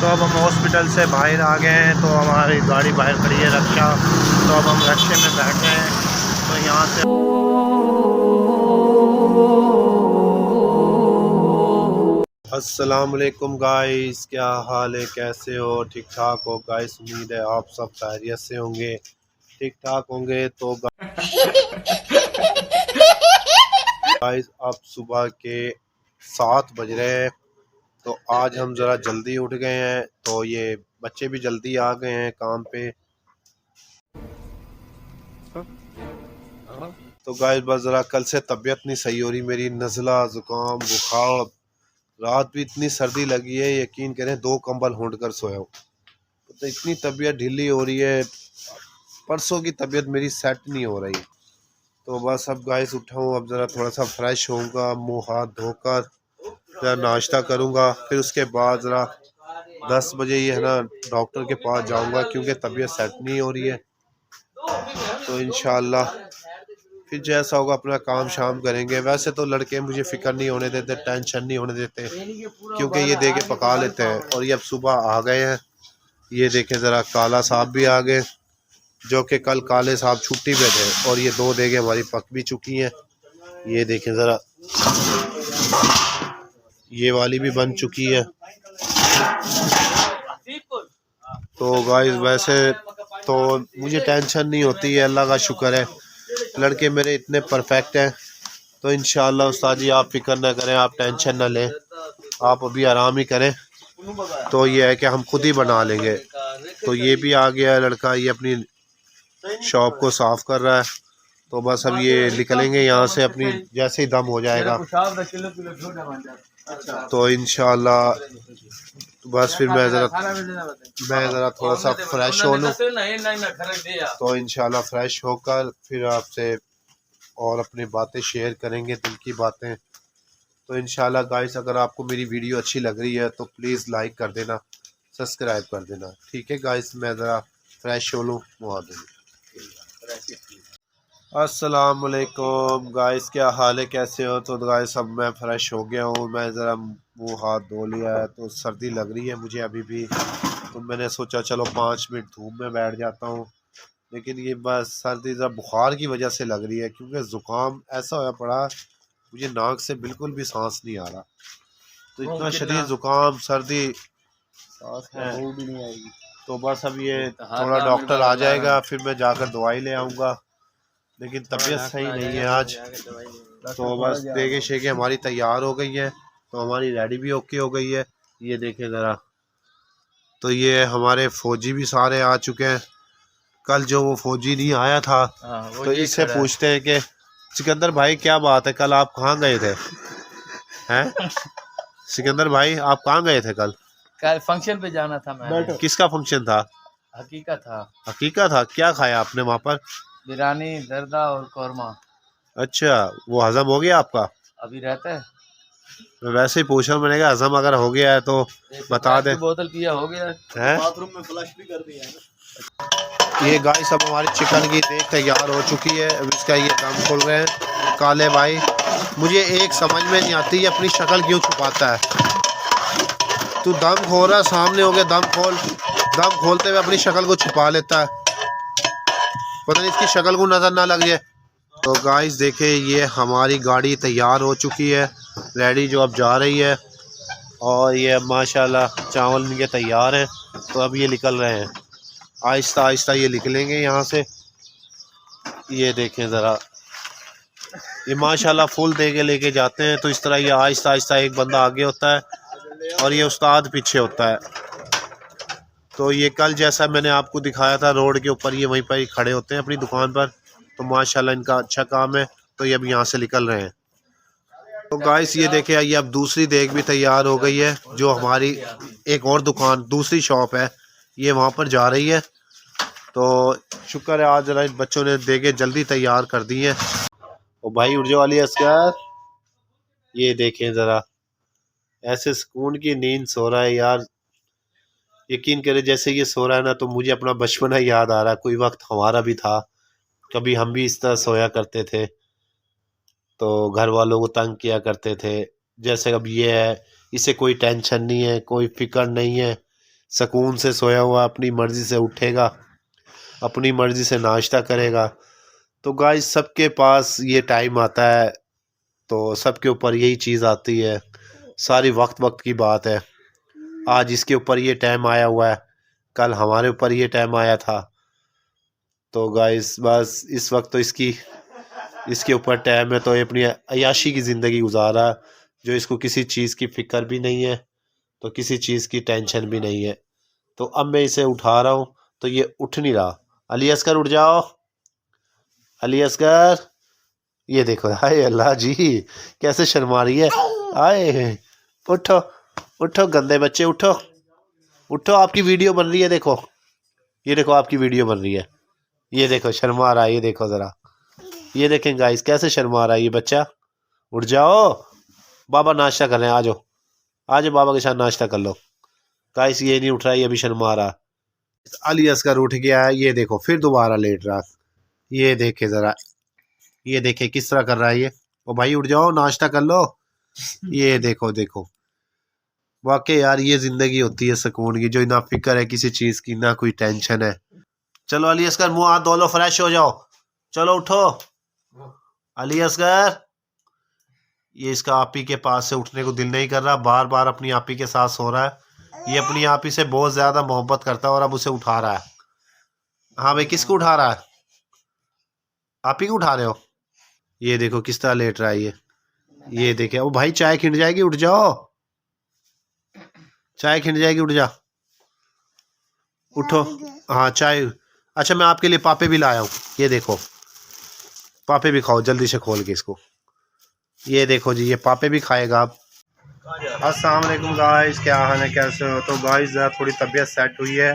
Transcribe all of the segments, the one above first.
तो अब हम हॉस्पिटल से बाहर आ गए हैं, तो हमारी गाड़ी बाहर खड़ी है रक्षा, तो अब हम रक्षे में बैठ गए हैं। तो यहाँ से अस्सलाम वालेकुम गाइस, क्या हाल है, कैसे हो, ठीक ठाक हो गाइस। उम्मीद है आप सब खैरियत से होंगे, ठीक ठाक होंगे। तो गाइस अब सुबह के 7 बज रहे हैं, तो आज हम ज़रा जल्दी उठ गए हैं, तो ये बच्चे भी जल्दी आ गए हैं काम पे। तो गाइस बस ज़रा कल से तबीयत नहीं सही हो रही मेरी, नज़ला ज़ुकाम बुखार, रात भी इतनी सर्दी लगी है, यकीन करें 2 कंबल ओढ़ कर सोया हूँ। तो इतनी तबीयत ढीली हो रही है, परसों की तबीयत मेरी सेट नहीं हो रही। तो बस अब गाइस उठा हूँ, अब ज़रा थोड़ा सा फ्रेश होऊंगा, मुंह हाथ धोकर ज़रा नाश्ता करूँगा, फिर उसके बाद ज़रा 10 बजे ये है ना डॉक्टर के पास जाऊँगा, क्योंकि तबीयत सेट नहीं हो रही है। तो इंशाल्लाह फिर जैसा होगा अपना काम शाम करेंगे। वैसे तो लड़के मुझे फ़िक्र नहीं होने देते, टेंशन नहीं होने देते, क्योंकि ये दे के पका लेते हैं। और ये अब सुबह आ गए हैं, ये देखें ज़रा काला साहब भी आ गए, जो कि कल काले साहब छुट्टी पे थे, और ये 2 देगे हमारी पक भी चुकी हैं। ये देखें ज़रा, ये वाली भी बन चुकी है। तो गाइस वैसे तो मुझे टेंशन नहीं होती है, अल्लाह का शुक्र है, लड़के मेरे इतने परफेक्ट हैं। तो इंशाल्लाह उस्ताद जी आप फिक्र ना करें, आप टेंशन ना लें, आप अभी आराम ही करें। तो ये है कि हम खुद ही बना लेंगे। तो ये भी आ गया है लड़का, ये अपनी शॉप को साफ़ कर रहा है। तो बस अब ये निकलेंगे यहाँ से अपनी जैसे ही दम हो जाएगा, तो इंशाल्लाह बस फिर मैं ज़रा थोड़ा सा फ्रेश हो लूँ, तो इंशाल्लाह फ्रेश होकर फिर आपसे और अपनी बातें शेयर करेंगे, दिल की बातें। तो इंशाल्लाह गाइस अगर आपको मेरी वीडियो अच्छी लग रही है तो प्लीज़ लाइक कर देना, सब्सक्राइब कर देना, ठीक है गाइस। मैं ज़रा फ्रेश हो लूँ, अस्सलाम वालेकुम गाइस, क्या हाल है, कैसे हो। तो गाइस अब मैं फ़्रेश हो गया हूँ, मैं ज़रा मुँह हाथ धो लिया है, तो सर्दी लग रही है मुझे अभी भी। तो मैंने सोचा चलो 5 मिनट धूप में बैठ जाता हूँ, लेकिन ये बस सर्दी ज़रा बुखार की वजह से लग रही है, क्योंकि ज़ुकाम ऐसा होया पड़ा, मुझे नाक से बिल्कुल भी सांस नहीं आ रहा। तो इतना शदीद ज़ुकाम सर्दी है। तो बस अब ये थोड़ा डॉक्टर आ जाएगा, फिर मैं जाकर दवाई ले आऊँगा, लेकिन तबीयत सही नहीं है आज। तो बस देगे शेगे हमारी तैयार हो गई है, तो हमारी रेडी भी ओके हो गई है। ये देखें ज़रा, तो ये हमारे फौजी भी सारे आ चुके हैं। कल जो वो फौजी नहीं आया था, तो इससे पूछते हैं कि सिकंदर भाई क्या बात है, कल आप कहाँ गए थे, हैं सिकंदर भाई आप कहाँ गए थे कल। कल फंक्शन पे जाना था मैं। किसका फंक्शन था। हकीकत था। हकीकत था, क्या खाया आपने वहाँ पर। बिरयानी, जर्दा और कौरमा। अच्छा, वो हजम हो गया आपका। अभी रहता है। मैं वैसे ही पूछ रहा हूँ, मैंने कहा हजम अगर हो गया है तो बता दे। बोतल पिया हो गया है, बाथरूम में फ्लश भी कर दिया है। ये गाइस सब हमारी चिकन की देख तैयार हो चुकी है, अब इसका ये दम खोल रहे हैं काले भाई। मुझे एक समझ में नहीं आती, अपनी शक्ल क्यों छुपाता है। तू दम खोल रहा है, सामने हो गया, दम खोल। दम खोलते हुए अपनी शक्ल को छुपा लेता है, पता नहीं इसकी शक्ल को नज़र ना लग जाए। तो गाइस देखे, ये हमारी गाड़ी तैयार हो चुकी है, रेडी जो अब जा रही है, और ये अब माशाल्लाह चावल इनके तैयार हैं। तो अब ये निकल रहे हैं, आहिस्ता आहिस्ता ये निकलेंगे यहाँ से। ये देखें ज़रा, ये माशाल्लाह फुल दे के लेके जाते हैं। तो इस तरह ये आहिस्ता आहिस्ता, एक बंदा आगे होता है और ये उस्ताद पीछे होता है। तो ये कल जैसा मैंने आपको दिखाया था रोड के ऊपर, ये वहीं पर ही खड़े होते हैं अपनी दुकान पर। तो माशाल्लाह इनका अच्छा काम है। तो ये अब यहाँ से निकल रहे हैं। तो गाइस ये देखें, ये अब दूसरी देग भी तैयार हो गई है, जो हमारी एक और दुकान दूसरी शॉप है, ये वहाँ पर जा रही है। तो शुक्र है आज ज़रा बच्चों ने देगे जल्दी तैयार कर दी हैं। ओ भाई उठ जाओ वाली अस्कर, ये देखें ज़रा, ऐसे सुकून की नींद सो रहा है यार, यकीन करे जैसे ये सो रहा है ना, तो मुझे अपना बचपना याद आ रहा है। कोई वक्त हमारा भी था, कभी हम भी इस तरह सोया करते थे, तो घर वालों को तंग किया करते थे। जैसे अब ये है, इसे कोई टेंशन नहीं है, कोई फिक्र नहीं है, सुकून से सोया हुआ, अपनी मर्ज़ी से उठेगा, अपनी मर्ज़ी से नाश्ता करेगा। तो गाइस सबके पास ये टाइम आता है, तो सबके ऊपर यही चीज़ आती है। सारी वक्त वक्त की बात है। आज इसके ऊपर ये टाइम आया हुआ है, कल हमारे ऊपर ये टाइम आया था। तो गाइस बस इस वक्त तो इसके ऊपर टाइम है, तो ये अपनी अय्याशी की ज़िंदगी गुजार रहा है, जो इसको किसी चीज़ की फ़िक्र भी नहीं है, तो किसी चीज़ की टेंशन भी नहीं है। तो अब मैं इसे उठा रहा हूँ तो ये उठ नहीं रहा। अली असगर उठ जाओ, अली असगर। ये देखो, हाय अल्लाह जी, कैसे शर्मा रही है। आए उठो उठो गंदे बच्चे, उठो उठो, आपकी वीडियो बन रही है। देखो, ये देखो आपकी वीडियो बन रही है। ये देखो शर्मा रहा है, ये देखो ज़रा, ये देखें गाइस कैसे शर्मा रहा है ये बच्चा। उठ जाओ, बाबा नाश्ता कर रहे हैं, आ जाओ आ जाओ, बाबा के साथ नाश्ता कर लो। गाइस ये नहीं उठ रहा है, ये भी शर्मा रहा। अली असगर उठ गया है, ये देखो फिर दोबारा लेट रहा। ये देखे ज़रा, ये देखे किस तरह कर रहा है ये। ओ भाई उठ जाओ, नाश्ता कर लो। ये देखो देखो, वाकई यार ये ज़िंदगी होती है सुकून की, जो ना फिक्र है किसी चीज़ की, ना कोई टेंशन है। चलो अली असगर मुँह हाथ धो लो, फ्रेश हो जाओ, चलो उठो। अली असगर, ये इसका आपी के पास से उठने को दिल नहीं कर रहा, बार बार अपनी आपी के साथ सो रहा है। ये अपनी आपी से बहुत ज़्यादा मोहब्बत करता है और अब उसे उठा रहा है। हाँ भाई, किसको उठा रहा है? आपी को उठा रहे हो? ये देखो किस तरह लेट रहा है ये देखे। ओ भाई चाय खिंड जाएगी, उठ जाओ, चाय खिंड जाएगी, उठ जा, उठो। हाँ चाय, अच्छा मैं आपके लिए पापे भी लाया हूँ, ये देखो पापे भी खाओ जल्दी से खोल के इसको। ये देखो जी, ये पापे भी खाएगा आप। अस्सलाम वालेकुम गाइस, क्या हाल है, कैसे हो? तो गाइस ज़रा थोड़ी तबीयत सेट हुई है,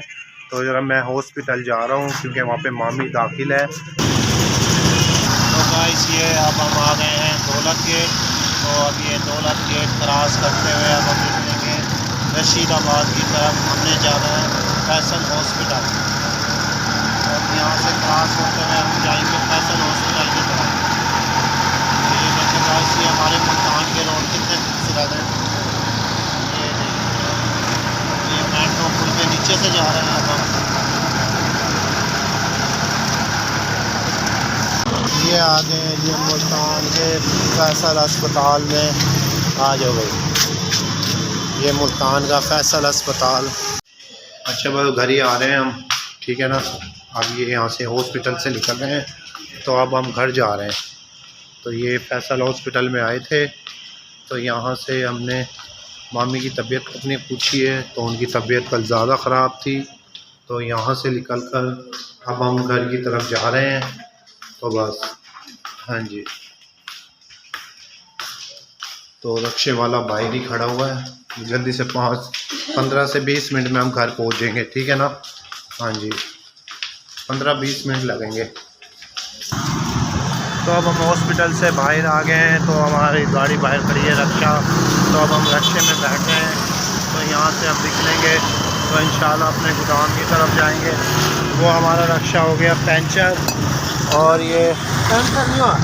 तो ज़रा मैं हॉस्पिटल जा रहा हूँ क्योंकि वहाँ पे मामी दाखिल है। तो गाइस ये अब हम आ गए हैं दौलत गेट। तो अब ये दौलत गेट क्रॉस करते हुए अब हम निकलेंगे रशीदाबाद की तरफ। हमने जाना है फैसल हॉस्पिटल, और यहाँ से क्रॉस होते हुए हम जाएंगे फैसल हॉस्पिटल की तरफ। ये देखिए गाइस, ये हमारे मुल्तान के रोड कितने खूबसूरत हैं। ये देखिए, ये मेट्रो पुल के नीचे से जा रहे हैं अब हम। ये आ गए ये मुल्तान के फैसल अस्पताल में। आ जाओ भाई, ये मुल्तान का फैसल अस्पताल। अच्छा बस घर ही आ रहे हैं हम, ठीक है ना। अब ये यहाँ से हॉस्पिटल से निकल रहे हैं, तो अब हम घर जा रहे हैं। तो ये फैसल हॉस्पिटल में आए थे, तो यहाँ से हमने मामी की तबीयत अपनी पूछी है, तो उनकी तबीयत कल ज़्यादा ख़राब थी। तो यहाँ से निकल कर अब हम घर की तरफ जा रहे हैं। तो बस, हाँ जी, तो रक्शे वाला बाइक ही खड़ा हुआ है, जल्दी से 15 से 20 मिनट में हम घर पहुँचेंगे, ठीक है ना। हाँ जी, 15-20 मिनट लगेंगे। तो अब हम हॉस्पिटल से बाहर आ गए हैं, तो हमारी गाड़ी बाहर खड़ी है रक्षा। तो अब हम रक्शे में बैठ गए हैं, तो यहाँ से अब निकलेंगे, तो इंशाल्लाह अपने गोदाम की तरफ जाएंगे। वो हमारा रक्षा हो गया पंचर, और ये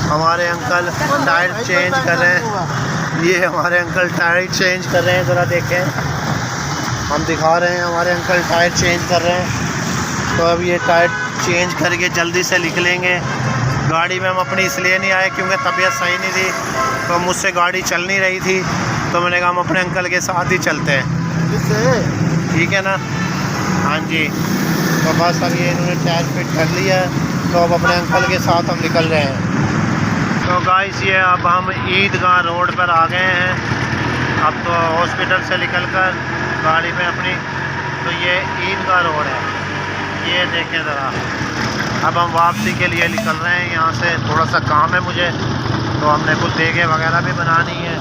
हमारे अंकल टायर चेंज कर रहे हैं। ये हमारे अंकल टायर चेंज कर रहे हैं, ज़रा देखें, हम दिखा रहे हैं, हमारे अंकल टायर चेंज कर रहे हैं। तो अब ये टायर चेंज करके जल्दी से निकलेंगे। गाड़ी में हम अपनी इसलिए नहीं आए क्योंकि तबीयत सही नहीं थी, तो मुझसे गाड़ी चल नहीं रही थी, तो मैंने कहा हम अपने अंकल के साथ ही चलते हैं, ठीक है ना। हाँ जी, तो बस अब ये इन्होंने टायर फिट कर लिया है, तो अब अपने अंकल के साथ हम निकल रहे हैं। तो गाइस ये अब हम ईदगाह रोड पर आ गए हैं। अब तो हॉस्पिटल से निकलकर गाड़ी में अपनी, तो ये ईदगाह रोड है, ये देखें ज़रा। अब हम वापसी के लिए निकल रहे हैं, यहाँ से थोड़ा सा काम है मुझे, तो हमने कुछ देगे वगैरह भी बनानी है,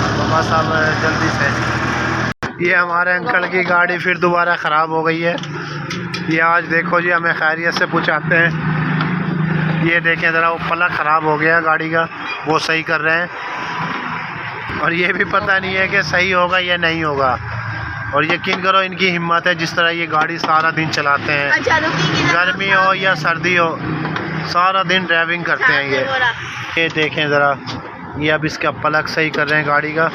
तो बस अब जल्दी से। ये हमारे अंकल की गाड़ी फिर दोबारा ख़राब हो गई है। ये आज देखो जी, हमें खैरियत से पूछाते हैं। ये देखें ज़रा, वो पलक ख़राब हो गया गाड़ी का, वो सही कर रहे हैं, और ये भी पता नहीं है कि सही होगा या नहीं होगा। और यकीन करो इनकी हिम्मत है, जिस तरह ये गाड़ी सारा दिन चलाते हैं, गर्मी हो या सर्दी हो, सारा दिन ड्राइविंग करते हैं ये देखें ज़रा, ये अब इसका पलक सही कर रहे हैं गाड़ी का।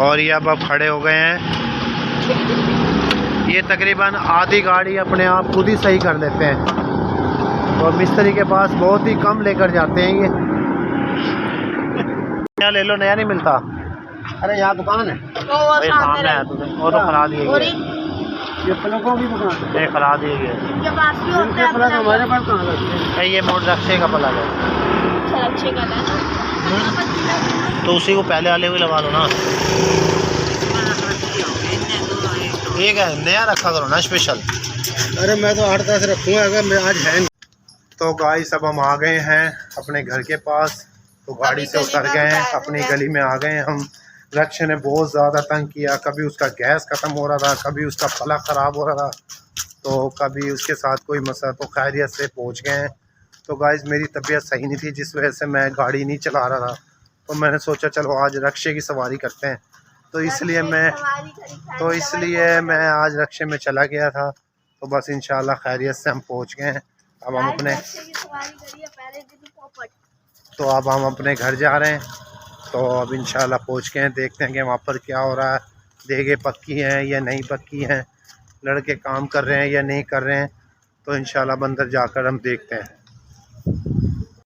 और ये अब खड़े हो गए हैं, ये तकरीबन आधी गाड़ी अपने आप खुद ही सही कर लेते हैं, और मिस्त्री के पास बहुत ही कम लेकर जाते हैं। ये नया ले लो, नया नहीं मिलता। अरे यहाँ दुकान है, भाई सामने है तो वो तो खरा दिए गए, ये प्लगों की दुकान है। ये खरा दिए गए। इनके प्लग हमारे पास कहाँ लगते हैं? ये मोड़ रक्षे का पलग है, तो उसी को पहले वाले भी लगा लो ना। एक है नया रखा करो ना स्पेशल। अरे मैं तो 8-10 रखूँगा, अगर मैं आज है नहीं। तो गाइस अब हम आ गए हैं अपने घर के पास, तो गाड़ी से उतर गए हैं, अपनी गली में आ गए हैं हम। रक्षे ने बहुत ज़्यादा तंग किया, कभी उसका गैस ख़त्म हो रहा था, कभी उसका पलक ख़राब हो रहा था, तो कभी उसके साथ कोई मसला, तो खैरियत से पहुंच गए हैं। तो गाइस मेरी तबीयत सही नहीं थी, जिस वजह से मैं गाड़ी नहीं चला रहा था, तो मैंने सोचा चलो आज रक्षे की सवारी करते हैं, तो इसलिए मैं आज रक्षे में चला गया था। तो बस इंशाल्लाह खैरियत से हम पहुंच गए हैं। अब हम अपने घर जा रहे हैं, तो अब इंशाल्लाह पहुंच गए हैं। देखते हैं कि वहाँ पर क्या हो रहा है, देगे पक्की हैं या नहीं पक्की हैं, लड़के काम कर रहे हैं या नहीं कर रहे हैं, तो इंशाल्लाह अंदर जाकर हम देखते हैं।